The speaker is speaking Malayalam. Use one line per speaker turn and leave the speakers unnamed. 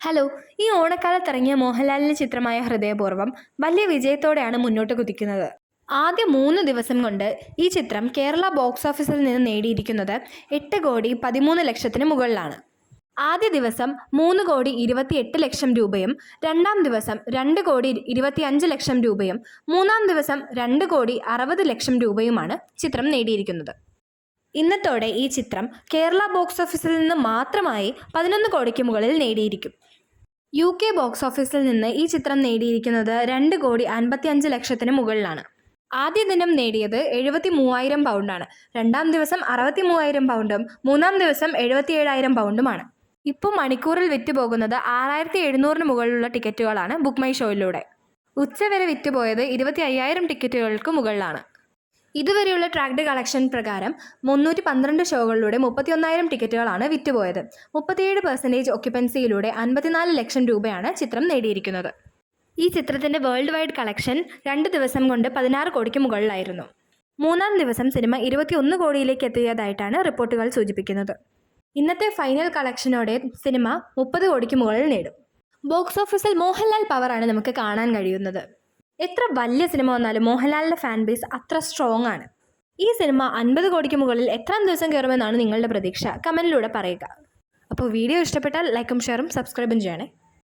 ഹലോ. ഈ ഓണക്കാലത്തിറങ്ങിയ മോഹൻലാലിന്റെ ചിത്രമായ ഹൃദയപൂർവ്വം വലിയ വിജയത്തോടെയാണ് മുന്നോട്ട് കുതിക്കുന്നത്. ആദ്യ 3 ദിവസം കൊണ്ട് ഈ ചിത്രം കേരള ബോക്സ് ഓഫീസിൽ നിന്ന് നേടിയിരിക്കുന്നത് 8,13,00,000 മുകളിലാണ്. ആദ്യ ദിവസം 3,28,00,000 രൂപയും രണ്ടാം ദിവസം 2,25,00,000 രൂപയും മൂന്നാം ദിവസം 2,60,00,000 രൂപയുമാണ് ചിത്രം നേടിയിരിക്കുന്നത്. ഇന്നത്തോടെ ഈ ചിത്രം കേരള ബോക്സ് ഓഫീസിൽ നിന്ന് മാത്രമായി 11 കോടിക്ക് മുകളിൽ നേടിയിരിക്കും. UK ബോക്സ് ഓഫീസിൽ നിന്ന് ഈ ചിത്രം നേടിയിരിക്കുന്നത് 2,55,00,000 മുകളിലാണ്. ആദ്യ ദിനം നേടിയത് 73,000 പൗണ്ടാണ്. രണ്ടാം ദിവസം 63,000 പൗണ്ടും മൂന്നാം ദിവസം 77,000 പൗണ്ടുമാണ്. ഇപ്പോൾ മണിക്കൂറിൽ വിറ്റുപോകുന്നത് 6,700 മുകളിലുള്ള ടിക്കറ്റുകളാണ് ബുക്ക് മൈ ഷോയിലൂടെ. ഉച്ചവരെ വിറ്റുപോയത് 25,000 ടിക്കറ്റുകൾക്ക് മുകളിലാണ്. ഇതുവരെയുള്ള ട്രാക്ഡ് കളക്ഷൻ പ്രകാരം 312 ഷോകളിലൂടെ 31,000 ടിക്കറ്റുകളാണ് വിറ്റുപോയത്. 37% ഒക്യുപ്പൻസിയിലൂടെ 54 ലക്ഷം രൂപയാണ് ചിത്രം നേടിയിരിക്കുന്നത്. ഈ ചിത്രത്തിൻ്റെ വേൾഡ് വൈഡ് കളക്ഷൻ 2 ദിവസം കൊണ്ട് 16 കോടിക്ക് മുകളിലായിരുന്നു. മൂന്നാം ദിവസം സിനിമ 21 കോടിയിലേക്ക് എത്തിയതായിട്ടാണ് റിപ്പോർട്ടുകൾ സൂചിപ്പിക്കുന്നത്. ഇന്നത്തെ ഫൈനൽ കളക്ഷനോടെ സിനിമ 30 കോടിക്ക് മുകളിൽ നേടും. ബോക്സ് ഓഫീസിൽ മോഹൻലാൽ പവറാണ് നമുക്ക് കാണാൻ കഴിയുന്നത്. എത്ര വലിയ സിനിമ വന്നാലും മോഹൻലാലിൻ്റെ ഫാൻ ബേസ് അത്ര സ്ട്രോങ് ആണ്. ഈ സിനിമ 50 കോടിക്ക് മുകളിൽ എത്രാം ദിവസം കയറുമെന്നാണ് നിങ്ങളുടെ പ്രതീക്ഷ? കമൻറ്റിലൂടെ പറയുക. അപ്പോൾ വീഡിയോ ഇഷ്ടപ്പെട്ടാൽ ലൈക്കും ഷെയറും സബ്സ്ക്രൈബും ചെയ്യണേ.